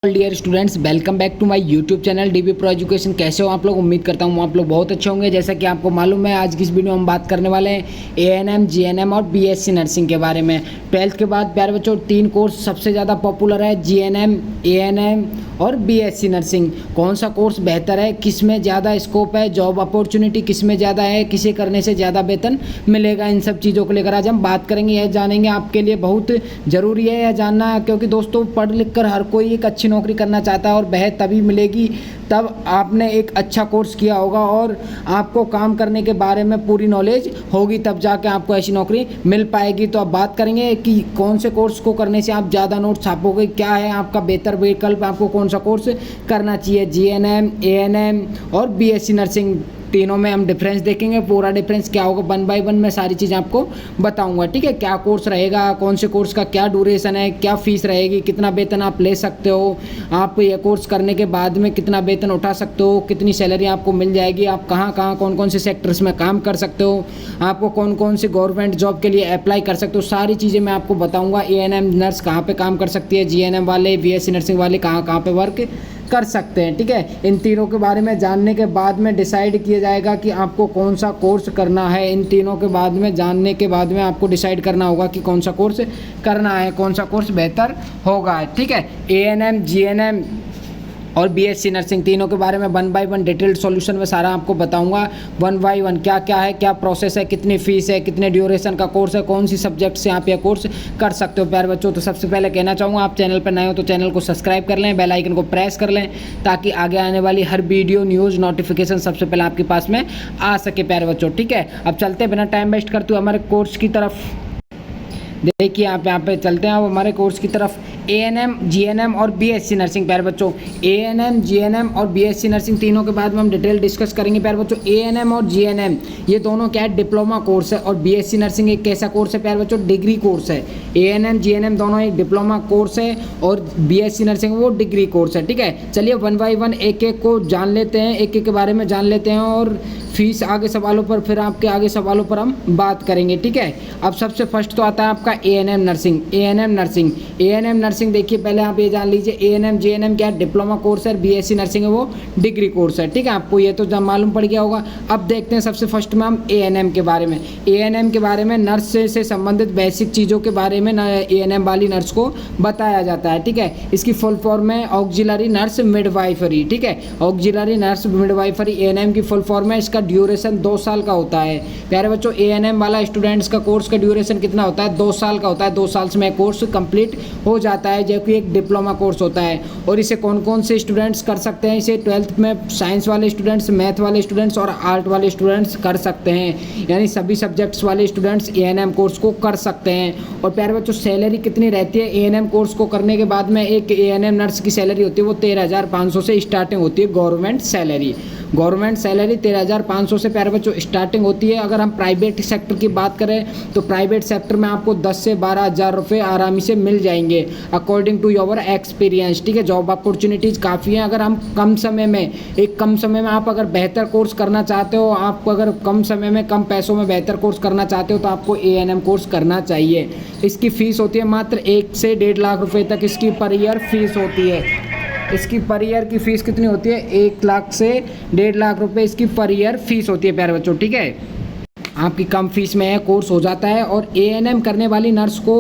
Dear students, welcome back to my YouTube channel DB pro education. कैसे हो आप लोग? उम्मीद करता हूँ आप लोग बहुत अच्छे होंगे। जैसा कि आपको मालूम है, आज की इस वीडियो में हम बात करने वाले हैं एएनएम, जीएनएम और बीएससी नर्सिंग के बारे में। 12th के बाद प्यारे बच्चों 3 कोर्स सबसे ज़्यादा पॉपुलर है, जीएनएम, एएनएम और बीएससी नर्सिंग। कौन सा कोर्स बेहतर है, किस में ज़्यादा स्कोप है, जॉब अपॉर्चुनिटी किस में ज़्यादा है, किसे करने से ज़्यादा वेतन मिलेगा, इन सब चीज़ों को लेकर आज हम बात करेंगे। यह जानेंगे आपके लिए बहुत ज़रूरी है यह जानना, क्योंकि दोस्तों पढ़ लिख कर हर कोई एक अच्छी नौकरी करना चाहता है और वह तभी मिलेगी तब आपने एक अच्छा कोर्स किया होगा और आपको काम करने के बारे में पूरी नॉलेज होगी, तब जाके आपको ऐसी नौकरी मिल पाएगी। तो अब बात करेंगे कि कौन से कोर्स को करने से आप ज़्यादा नोट छापोगे, क्या है आपका बेहतर विकल्प, आपको कौन सा कोर्स करना चाहिए। जीएनएम, एएनएम और बीएससी नर्सिंग, तीनों में हम डिफरेंस देखेंगे। पूरा डिफरेंस क्या होगा 1 बाय 1 मैं सारी चीज़ आपको बताऊंगा, ठीक है। क्या कोर्स रहेगा, कौन से कोर्स का क्या ड्यूरेशन है, क्या फीस रहेगी, कितना वेतन आप ले सकते हो, आप ये कोर्स करने के बाद में कितना वेतन उठा सकते हो, कितनी सैलरी आपको मिल जाएगी, आप कहाँ कहाँ कौन कौन से सेक्टर्स में काम कर सकते हो, आपको कौन कौन से गवर्नमेंट जॉब के लिए अप्लाई कर सकते हो, सारी चीज़ें मैं आपको बताऊँगा। एएनएम नर्स कहाँ पर काम कर सकती है, जीएनएम वाले, बीएससी नर्सिंग वाले कहाँ कहाँ पर वर्क कर सकते हैं, ठीक है। इन तीनों के बारे में जानने के बाद में डिसाइड किया जाएगा कि आपको कौन सा कोर्स करना है। इन तीनों के बाद में जानने के बाद में आपको डिसाइड करना होगा कि कौन सा कोर्स करना है, कौन सा कोर्स बेहतर होगा, ठीक है। एएनएम, जीएनएम और बीएससी नर्सिंग तीनों के बारे में 1 बाय 1 डिटेल्ड सॉल्यूशन में सारा आपको बताऊंगा। 1 बाय 1 क्या क्या है, क्या प्रोसेस है, कितनी फीस है, कितने ड्यूरेशन का कोर्स है, कौन सी सब्जेक्ट से आप यह कोर्स कर सकते हो प्यारे बच्चों। तो सबसे पहले कहना चाहूँगा, आप चैनल पर नए हो तो चैनल को सब्सक्राइब कर लें, बेल आइकन को प्रेस कर लें, ताकि आगे आने वाली हर वीडियो न्यूज़ नोटिफिकेशन सबसे पहले आपके पास में आ सके प्यारे बच्चों, ठीक है। अब चलते बिना टाइम वेस्ट करते हुए हमारे कोर्स की तरफ। देखिए आप यहाँ पे चलते हैं अब हमारे कोर्स की तरफ। एएनएम, जीएनएम और बीएससी नर्सिंग प्यारे बच्चों, एएनएम, जीएनएम और बीएससी नर्सिंग तीनों के बाद में हम डिटेल डिस्कस करेंगे प्यारे बच्चों। एएनएम और जीएनएम ये दोनों क्या है, डिप्लोमा कोर्स है, और बीएससी नर्सिंग एक कैसा कोर्स है प्यारे बच्चों, डिग्री कोर्स है। एएनएम, जीएनएम दोनों एक डिप्लोमा कोर्स है और बीएससी नर्सिंग वो डिग्री कोर्स है, ठीक है। चलिए 1 बाय 1 एक एक को जान लेते हैं, एक एक के बारे में जान लेते हैं, और फीस आगे सवालों पर, फिर आपके आगे सवालों पर हम बात करेंगे, ठीक है। अब सबसे फर्स्ट तो आता है आपका ANM nursing. ANM nursing, ANM nursing देखिए पहले आप ये जान लीजिए, एएनएम, जीएनएम क्या है, डिप्लोमा कोर्स है, बीएससी नर्सिंग है वो डिग्री कोर्स है, ठीक है। आपको ये तो जब मालूम पड़ गया होगा। अब देखते हैं सबसे फर्स्ट में हम एएनएम के बारे में। एएनएम के बारे में नर्स से संबंधित बेसिक चीज़ों के बारे में एएनएम वाली नर्स को बताया जाता है, ठीक है। इसकी फुल फॉर्म है ऑक्सिलरी नर्स मिडवाइफरी, ठीक है। ऑक्सिलरी नर्स मिडवाइफरी एएनएम की फुल फॉर्म है। इसका ड्यूरेशन 2 साल का होता है प्यारे बच्चों। एएनएम वाला स्टूडेंट्स का कोर्स का ड्यूरेशन कितना होता है, 2 साल का होता है। 2 साल में कोर्स कंप्लीट हो जाता है, जो कि एक डिप्लोमा कोर्स होता है। और इसे कौन कौन से स्टूडेंट्स कर सकते हैं, इसे 12th में साइंस वाले स्टूडेंट्स, मैथ वाले स्टूडेंट्स और आर्ट वाले स्टूडेंट्स कर सकते हैं, यानी सभी सब्जेक्ट्स वाले स्टूडेंट्स एएनएम कोर्स को कर सकते हैं। और प्यारे बच्चों सैलरी कितनी रहती है एएनएम कोर्स को करने के बाद में, एक एएनएम नर्स की सैलरी होती है वो 13,500 से स्टार्टिंग होती है। गवर्नमेंट सैलरी 13,500 से प्यारे बच्चों स्टार्टिंग होती है। अगर हम प्राइवेट सेक्टर की बात करें तो प्राइवेट सेक्टर में आपको 10 से 12,000 रुपये आरामी से मिल जाएंगे अकॉर्डिंग टू योर एक्सपीरियंस, ठीक है। जॉब अपॉर्चुनिटीज़ काफ़ी हैं। अगर हम कम समय में आप अगर बेहतर कोर्स करना चाहते हो, आप अगर कम समय में कम पैसों में बेहतर कोर्स करना चाहते हो, तो आपको एएनएम कोर्स करना चाहिए। इसकी फ़ीस होती है मात्र 1 से 1.5 लाख रुपये तक इसकी पर ईयर फीस होती है। इसकी पर ईयर की फ़ीस कितनी होती है, 1 लाख से 1.5 लाख रुपए इसकी पर ईयर फीस होती है प्यारे बच्चों, ठीक है। आपकी कम फीस में कोर्स हो जाता है। और एएनएम करने वाली नर्स को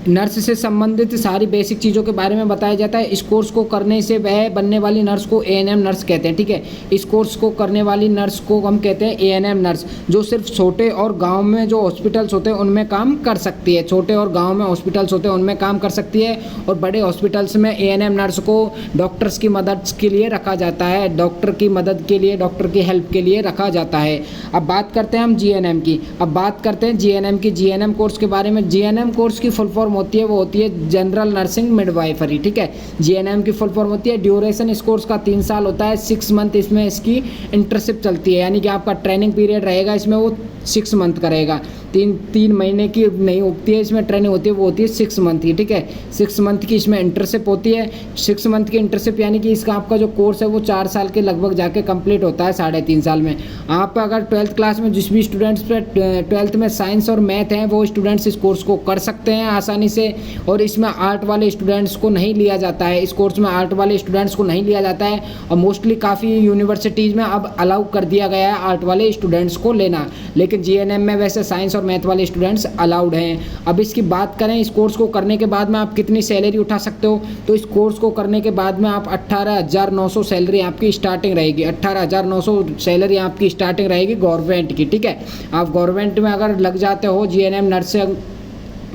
नर्स से संबंधित सारी बेसिक चीज़ों के बारे में बताया जाता है। इस कोर्स को करने से वह बनने वाली नर्स को एएनएम नर्स कहते हैं, ठीक है। इस कोर्स को करने वाली नर्स को हम कहते हैं एएनएम नर्स, जो सिर्फ छोटे और गांव में जो हॉस्पिटल्स होते हैं उनमें काम कर सकती है। छोटे और गाँव में हॉस्पिटल्स होते हैं उनमें काम कर सकती है, और बड़े हॉस्पिटल्स में एएनएम नर्स को डॉक्टर्स की मदद के लिए रखा जाता है, डॉक्टर की मदद के लिए, डॉक्टर की हेल्प के लिए रखा जाता है। अब बात करते हैं हम जीएनएम की। अब बात करते हैं जीएनएम की। जीएनएम कोर्स के बारे में, जीएनएम कोर्स की फुल फॉर्म होती है वो होती है जनरल नर्सिंग मिडवाइफरी, ठीक है। जीएनएम की फुल फॉर्म होती है। ड्यूरेशन इस कोर्स का 3 साल होता है। 6 मंथ इसमें इसकी इंटर्नशिप चलती है, यानी कि आपका ट्रेनिंग पीरियड रहेगा इसमें, वो 6 मंथ का रहेगा। 3 महीने की नहीं होती है इसमें ट्रेनिंग होती है, वो होती है 6 मंथ की, ठीक है। 6 मंथ की इसमें इंटर्नशिप होती है। 6 मंथ की इंटर्नशिप यानी कि इसका आपका जो कोर्स है वो 4 साल के लगभग जाके कंप्लीट होता है, 3.5 साल में। आप अगर 12th क्लास में जिस भी स्टूडेंट्स पे 12th में साइंस और मैथ हैं वो स्टूडेंट्स इस कोर्स को कर सकते हैं आसानी से। और इसमें आर्ट वाले स्टूडेंट्स को नहीं लिया जाता है, इस कोर्स में आर्ट वाले स्टूडेंट्स को नहीं लिया जाता है। और मोस्टली काफ़ी यूनिवर्सिटीज़ में अब अलाउ कर दिया गया है आर्ट वाले स्टूडेंट्स को लेना, लेकिन जीएनएम में वैसे साइंस और मैथ वाले स्टूडेंट्स अलाउड हैं। अब इसकी बात करें, इस कोर्स को करने के बाद में आप कितनी सैलरी उठा सकते हो, तो इस कोर्स को करने के बाद में आप 18,900 सैलरी आपकी स्टार्टिंग रहेगी। 18,900 सैलरी आपकी स्टार्टिंग रहेगी गवर्नमेंट की, ठीक है। आप गवर्नमेंट में अगर लग जाते हो जीएनएम नर्सिंग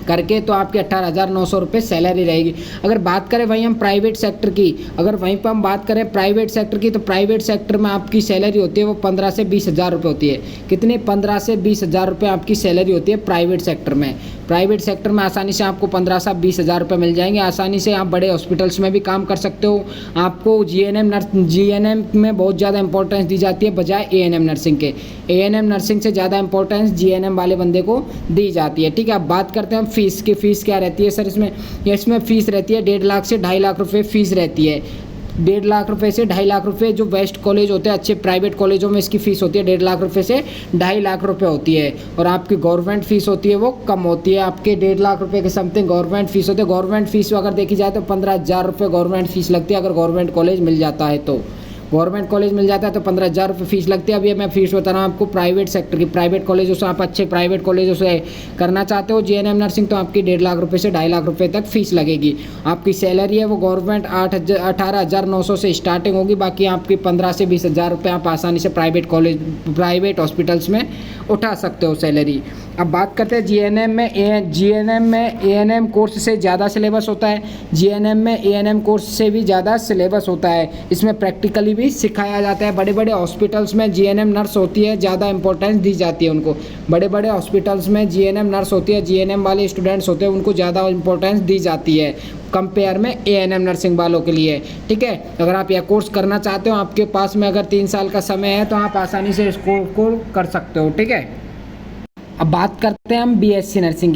करके तो आपकी 18,900 रुपये सैलरी रहेगी। अगर बात करें वहीं हम प्राइवेट सेक्टर की, अगर वहीं पर हम बात करें प्राइवेट सेक्टर की, तो प्राइवेट सेक्टर में आपकी सैलरी होती है वो 15 से 20 हज़ार रुपये होती है। कितनी? 15 से 20 हज़ार रुपये आपकी सैलरी होती है प्राइवेट सेक्टर में। प्राइवेट सेक्टर में आसानी से आपको 15 से 20 हज़ार रुपये मिल जाएंगे। आसानी से आप बड़े हॉस्पिटल्स में भी काम कर सकते हो। आपको जीएनएम में बहुत ज़्यादा इंपॉर्टेंस दी जाती है बजाय एएनएम नर्सिंग के। एएनएम नर्सिंग से ज़्यादा इंपॉर्टेंस जीएनएम वाले बंदे को दी जाती है, ठीक है। अब बात करते हैं फीस की। फ़ीस क्या रहती है सर इसमें फ़ीस रहती है 1.5 लाख से 2.5 लाख रुपये फ़ीस रहती है। 1.5 लाख रुपये से 2.5 लाख रुपये जो बेस्ट कॉलेज होते हैं, अच्छे प्राइवेट कॉलेजों में इसकी फ़ीस होती है 1.5 लाख रुपये से 2.5 लाख रुपये होती है। और आपकी गवर्नमेंट फ़ीस होती है वो कम होती है, आपके 1.5 लाख रुपये के समथिंग गवर्नमेंट फ़ीस होती है। गवर्नमेंट फ़ीस अगर देखी जाए तो 15,000 रुपये गवर्नमेंट फ़ीस लगती है अगर गवर्नमेंट कॉलेज मिल जाता है तो। गवर्नमेंट कॉलेज मिल जाता है तो 15,000 रुपये फीस लगती है। अभी मैं फीस बता रहा हूँ आपको प्राइवेट सेक्टर की। प्राइवेट कॉलेजों से आप अच्छे प्राइवेट कॉलेजों से करना चाहते हो जीएनएम नर्सिंग तो आपकी 1.5 लाख रुपये से 2.5 लाख रुपये तक फीस लगेगी। आपकी सैलरी है वो गवर्नमेंट 18,900 से स्टार्टिंग होगी, बाकी आपकी 15 से 20 हज़ार रुपये आप आसानी से प्राइवेट हॉस्पिटल्स में उठा सकते हो सैलरी। अब बात करते हैं जीएनएम में एएनएम कोर्स से ज़्यादा सिलेबस होता है। जीएनएम में एएनएम कोर्स से भी ज़्यादा सिलेबस होता है। इसमें प्रैक्टिकली भी सिखाया जाता है। बड़े बड़े हॉस्पिटल्स में जीएनएम नर्स होती है, ज़्यादा इंपॉर्टेंस दी जाती है उनको। बड़े बड़े हॉस्पिटल्स में जीएनएम नर्स होती है, जीएनएम वाले स्टूडेंट्स होते हैं, उनको ज़्यादा इंपॉर्टेंस दी जाती है कंपेयर में एएनएम नर्सिंग वालों के लिए, ठीक है। अगर आप यह कोर्स करना चाहते हो, आपके पास में अगर 3 साल का समय है तो आप आसानी से इस कोर्स को कर सकते हो, ठीक है। अब बात करते हैं हम बीएससी नर्सिंग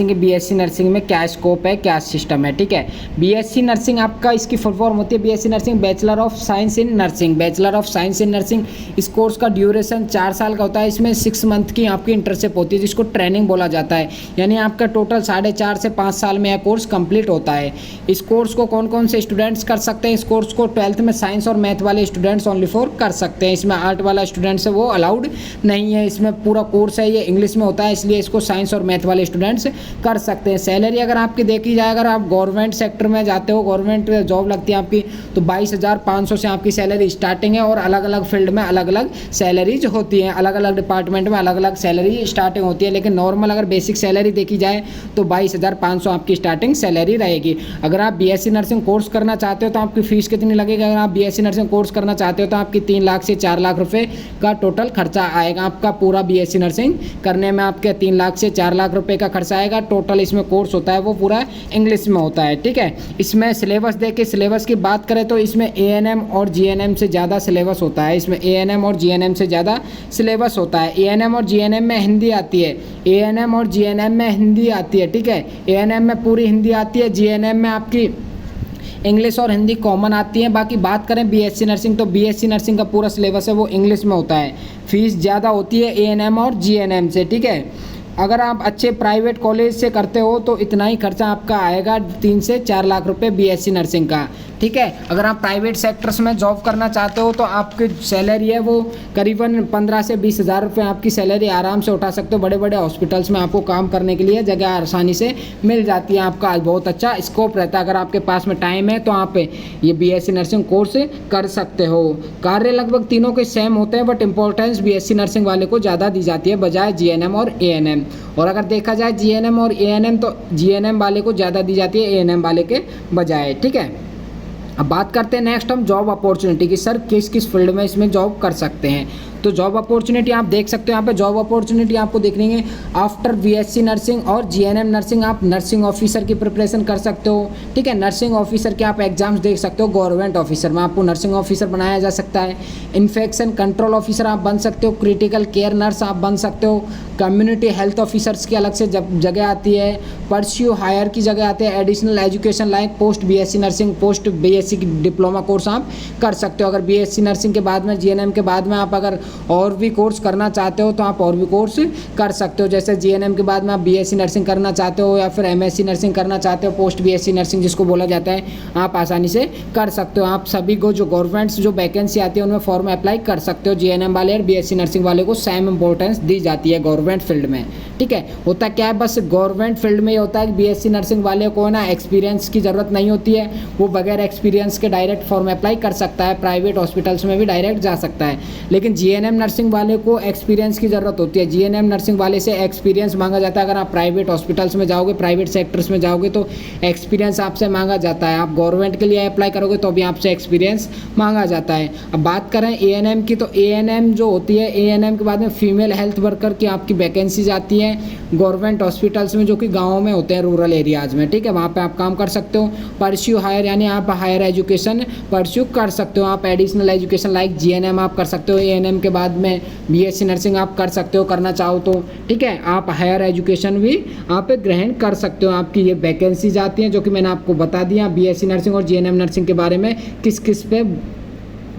की। बीएससी नर्सिंग में क्या स्कोप है, क्या सिस्टम है, ठीक है। बीएससी नर्सिंग आपका इसकी फुल फॉर्म होती है BSc nursing bachelor of science in nursing. इस कोर्स का ड्यूरेशन 4 साल का होता है। इसमें 6 मंथ की आपकी इंटर्नशिप होती है जिसको ट्रेनिंग बोला जाता है, यानी आपका टोटल 4.5 से 5 साल में यह कोर्स कंप्लीट होता है। इस कोर्स को कौन कौन से स्टूडेंट्स कर सकते हैं? इस कोर्स को 12th में साइंस और मैथ वाले स्टूडेंट्स ओनली फॉर कर सकते हैं। इसमें आर्ट वाला स्टूडेंट्स है वो अलाउड नहीं है। इसमें पूरा कोर्स है ये इंग्लिश में होता है, इसलिए इसको साइंस और मैथ वाले स्टूडेंट्स कर सकते हैं। सैलरी अगर आपकी देखी जाए, अगर आप गवर्नमेंट सेक्टर में जाते हो, गवर्नमेंट जॉब लगती है आपकी, तो 22,500 से आपकी सैलरी स्टार्टिंग है। और अलग अलग फील्ड में अलग अलग सैलरीज होती हैं, अलग अलग डिपार्टमेंट में अलग अलग सैलरी स्टार्टिंग होती है। लेकिन नॉर्मल अगर बेसिक सैलरी देखी जाए तो 22,500 आपकी स्टार्टिंग सैलरी रहेगी। अगर आप बीएससी नर्सिंग कोर्स करना चाहते हो तो आपकी फ़ीस कितनी लगेगी? अगर आप बीएससी नर्सिंग कोर्स करना चाहते हो तो आपकी 3 लाख से 4 लाख रुपये का टोटल खर्चा आएगा। आपका पूरा बीएससी नर्सिंग करने में आपके 3 लाख से 4 लाख रुपए का खर्चा आएगा। टोटल इसमें कोर्स होता है वो पूरा इंग्लिश में होता है, ठीक है। इसमें सिलेबस देखिए, सिलेबस की बात करें तो इसमें एएनएम और जीएनएम से ज़्यादा सिलेबस होता है। इसमें एएनएम और जीएनएम से ज़्यादा सिलेबस होता है। एएनएम और जीएनएम में हिंदी आती है, एएनएम और जीएनएम में हिंदी आती है, ठीक है। एएनएम में पूरी हिंदी आती है, जीएनएम में आपकी इंग्लिश और हिंदी कॉमन आती है। बाकी बात करें बीएससी नर्सिंग, तो बीएससी नर्सिंग का पूरा सिलेबस है वो इंग्लिश में होता है। फीस ज़्यादा होती है एएनएम और जीएनएम से, ठीक है। अगर आप अच्छे प्राइवेट कॉलेज से करते हो तो इतना ही खर्चा आपका आएगा 3 से 4 लाख रुपए बीएससी नर्सिंग का, ठीक है। अगर आप प्राइवेट सेक्टर्स में जॉब करना चाहते हो तो आपकी सैलरी है वो करीबन 15 से 20 हज़ार रुपये आपकी सैलरी आराम से उठा सकते हो। बड़े बड़े हॉस्पिटल्स में आपको काम करने के लिए जगह आसानी से मिल जाती है। आपका बहुत अच्छा स्कोप रहता है। अगर आपके पास में टाइम है तो आप ये बीएससी नर्सिंग कोर्स कर सकते हो। कार्य लगभग तीनों के सेम होते हैं, बट इंपॉर्टेंस बीएससी नर्सिंग वाले को ज़्यादा दी जाती है बजाय जीएनएम और एएनएम। और अगर देखा जाए जीएनएम और एएनएम तो जीएनएम वाले को ज़्यादा दी जाती है एएनएम वाले के बजाय, ठीक है। अब बात करते हैं नेक्स्ट हम जॉब अपॉर्चुनिटी की। सर किस किस फील्ड में इसमें जॉब कर सकते हैं? तो जॉब अपॉर्चुनिटी आप देख सकते हो यहाँ पे। जॉब अपॉर्चुनिटी आपको देख लेंगे आफ्टर बीएससी नर्सिंग और जीएनएम नर्सिंग आप नर्सिंग ऑफिसर की प्रिपरेशन कर सकते हो, ठीक है। नर्सिंग ऑफिसर के आप एग्जाम्स देख सकते हो। गवर्नमेंट ऑफिसर में आपको नर्सिंग ऑफिसर बनाया जा सकता है। इन्फेक्शन कंट्रोल ऑफिसर आप बन सकते हो। क्रिटिकल केयर नर्स आप बन सकते हो। कम्युनिटी हेल्थ ऑफिसर्स की अलग से जगह आती है। परस्यू हायर की जगह आती है। Additional education like post BSc nursing, post BSc diploma course आप कर सकते हो। अगर बीएससी नर्सिंग के बाद में जीएनएम के बाद में आप अगर और भी कोर्स करना चाहते हो तो आप और भी कोर्स कर सकते हो। जैसे जीएनएम के बाद में आप बीएससी नर्सिंग करना चाहते हो या फिर एमएससी नर्सिंग करना चाहते हो, पोस्ट बीएससी नर्सिंग जिसको बोला जाता है, आप आसानी से कर सकते हो। आप सभी को जो गवर्नमेंट्स जो वैकेंसी आती है उनमें फॉर्म अप्लाई कर सकते हो। जीएनएम वाले और बीएससी नर्सिंग वाले को सेम इंपॉर्टेंस दी जाती है गवर्नमेंट फील्ड में, ठीक है। होता क्या है, बस गवर्नमेंट फील्ड में ये होता है कि बीएससी नर्सिंग वाले को ना एक्सपीरियंस की ज़रूरत नहीं होती है, वो बगैर एक्सपीरियंस के डायरेक्ट फॉर्म अप्लाई कर सकता है, प्राइवेट हॉस्पिटल्स में भी डायरेक्ट जा सकता है। लेकिन जीएनएम नर्सिंग वाले को एक्सपीरियंस की ज़रूरत होती है। जीएनएम नर्सिंग वाले से एक्सपीरियंस मांगा जाता है। अगर आप प्राइवेट हॉस्पिटल्स में जाओगे, प्राइवेट सेक्टर्स में जाओगे तो एक्सपीरियंस आपसे मांगा जाता है। आप गवर्नमेंट के लिए अप्लाई करोगे तो भी आपसे एक्सपीरियंस मांगा जाता है। अब बात करें एएनएम की, तो एएनएम जो होती है, एएनएम के बाद में फीमेल हेल्थ वर्कर की आपकी वैकेंसीज आती है गवर्नमेंट हॉस्पिटल्स में जो कि गाँव में होते हैं, रूरल एरियाज़ में, ठीक है। वहाँ पे आप काम कर सकते हो। परस्यू हायर यानी आप हायर एजुकेशन परस्यू कर सकते हो। आप एडिशनल एजुकेशन लाइक जीएनएम आप कर सकते हो। एएनएम के बाद में बीएससी नर्सिंग आप कर सकते हो, करना चाहो तो, ठीक है। आप हायर एजुकेशन भी आप ग्रहण कर सकते हो। आपकी ये वैकेंसीज आती हैं जो कि मैंने आपको बता दिया बीएससी नर्सिंग और जीएनएम नर्सिंग के बारे में, किस किस पे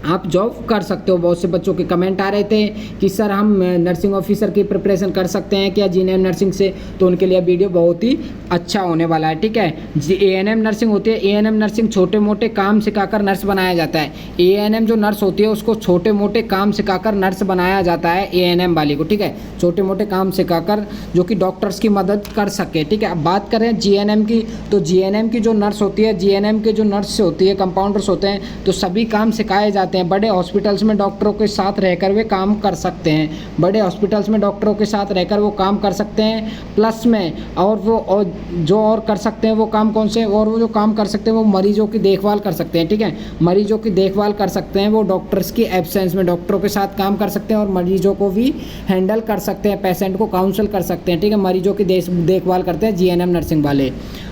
आप जॉब कर सकते हो। बहुत से बच्चों के कमेंट आ रहे थे कि सर हम नर्सिंग ऑफिसर की प्रिपरेशन कर सकते हैं क्या जीएनएम नर्सिंग से, तो उनके लिए वीडियो बहुत ही अच्छा होने वाला है, ठीक है। एएनएम नर्सिंग होती है, एएनएम नर्सिंग छोटे मोटे काम सिखाकर नर्स बनाया जाता है। एएनएम जो नर्स होती है उसको छोटे मोटे काम सिखाकर नर्स बनाया जाता है एएनएम वाली को, ठीक है। छोटे मोटे काम सिखाकर जो कि डॉक्टर्स की मदद कर सके, ठीक है। अब बात करें जीएनएम की, तो जीएनएम की जो नर्स होती है, जीएनएम के जो नर्स होती है, कंपाउंडर्स होते हैं, तो सभी काम सिखाए जाते हैं। बड़े हॉस्पिटल्स में डॉक्टरों के साथ रहकर वे काम कर सकते हैं। बड़े हॉस्पिटल्स में डॉक्टरों के साथ रहकर वो काम कर सकते हैं। प्लस में और जो और कर सकते हैं वो काम कौन से, और वो जो काम कर सकते हैं वो मरीजों की देखभाल कर सकते हैं, ठीक है। मरीजों की देखभाल कर सकते हैं वो डॉक्टर्स की एब्सेंस में, डॉक्टरों के साथ काम कर सकते हैं और मरीजों को भी हैंडल कर सकते हैं, पेशेंट को काउंसल कर सकते हैं, ठीक है। मरीजों की देखभाल करते हैं जीएनएम नर्सिंग वाले।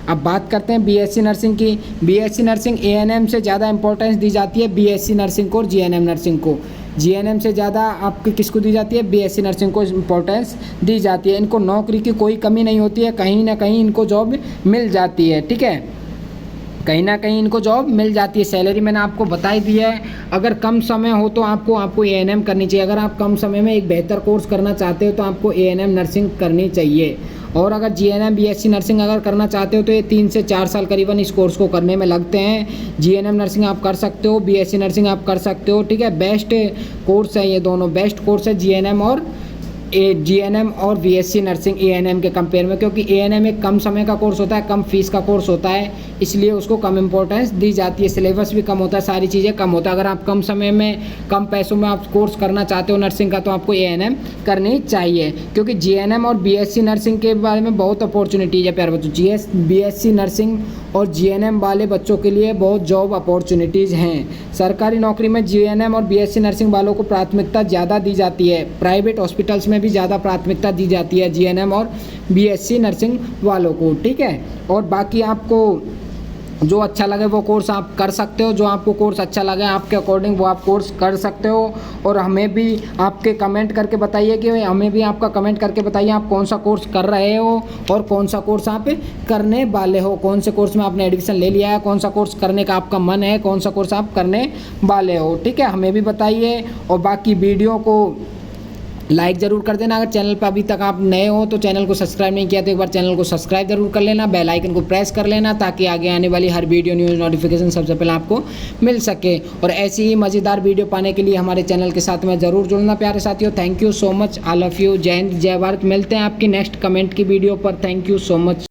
अब बात करते हैं बीएससी नर्सिंग की। बीएससी नर्सिंग एएनएम से ज़्यादा इंपॉर्टेंस दी जाती है बीएससी नर्सिंग को और जीएनएम नर्सिंग को। जीएनएम से ज़्यादा आपकी किसको दी जाती है, बीएससी नर्सिंग को इंपॉर्टेंस दी जाती है। इनको नौकरी की कोई कमी नहीं होती है, कहीं ना कहीं इनको जॉब मिल जाती है, ठीक है। कहीं ना कहीं इनको जॉब मिल जाती है। सैलरी मैंने आपको बता ही दिया है। अगर कम समय हो तो आपको एएनएम करनी चाहिए। अगर आप कम समय में एक बेहतर कोर्स करना चाहते हो तो आपको एएनएम नर्सिंग करनी चाहिए। और अगर जीएनएम बीएससी नर्सिंग अगर करना चाहते हो तो ये 3 से 4 साल करीबन इस कोर्स को करने में लगते हैं। जीएनएम नर्सिंग आप कर सकते हो, बीएससी नर्सिंग आप कर सकते हो, ठीक है। बेस्ट कोर्स है, ये दोनों बेस्ट कोर्स है जीएनएम और बीएससी नर्सिंग एएनएम के कंपेयर में, क्योंकि एएनएम एक कम समय का कोर्स होता है, कम फीस का कोर्स होता है, इसलिए उसको कम इंपॉर्टेंस दी जाती है। सिलेबस भी कम होता है, सारी चीज़ें कम होता है। अगर आप कम समय में कम पैसों में आप कोर्स करना चाहते हो नर्सिंग का तो आपको एएनएम करनी चाहिए, क्योंकि जीएनएम और बीएससी नर्सिंग के बारे में बहुत अपॉर्चुनिटीज है प्यारे बच्चों। बीएससी नर्सिंग और जीएनएम वाले बच्चों के लिए बहुत जॉब अपॉर्चुनिटीज़ हैं। सरकारी नौकरी में जीएनएम और बीएससी नर्सिंग वालों को प्राथमिकता ज़्यादा दी जाती है। प्राइवेट हॉस्पिटल्स में भी ज़्यादा प्राथमिकता दी जाती है जीएनएम और बीएससी नर्सिंग वालों को, ठीक है। और बाकी आपको जो अच्छा लगे वो कोर्स आप कर सकते हो। जो आपको कोर्स अच्छा लगे आपके अकॉर्डिंग वो आप कोर्स कर सकते हो। और हमें भी आपके कमेंट करके बताइए कि हमें भी आपका कमेंट करके बताइए आप कौन सा कोर्स कर रहे हो और कौन सा कोर्स आप करने वाले हो। कौन से कोर्स में आपने एडमिशन ले लिया है, कौन सा कोर्स करने का आपका मन है, कौन सा कोर्स आप करने वाले हो, ठीक है। हमें भी बताइए। और बाकी वीडियो को लाइक ज़रूर कर देना। अगर चैनल पर अभी तक आप नए हो तो चैनल को सब्सक्राइब नहीं किया तो एक बार चैनल को सब्सक्राइब जरूर कर लेना, बेल आइकन को प्रेस कर लेना ताकि आगे आने वाली हर वीडियो न्यूज़ नोटिफिकेशन सबसे पहले आपको मिल सके। और ऐसी ही मज़ेदार वीडियो पाने के लिए हमारे चैनल के साथ में ज़रूर जुड़ना प्यारे साथियों। Thank you so much, I love you, जय हिंद जय भारत। मिलते हैं आपकी नेक्स्ट कमेंट की वीडियो पर। Thank you so much.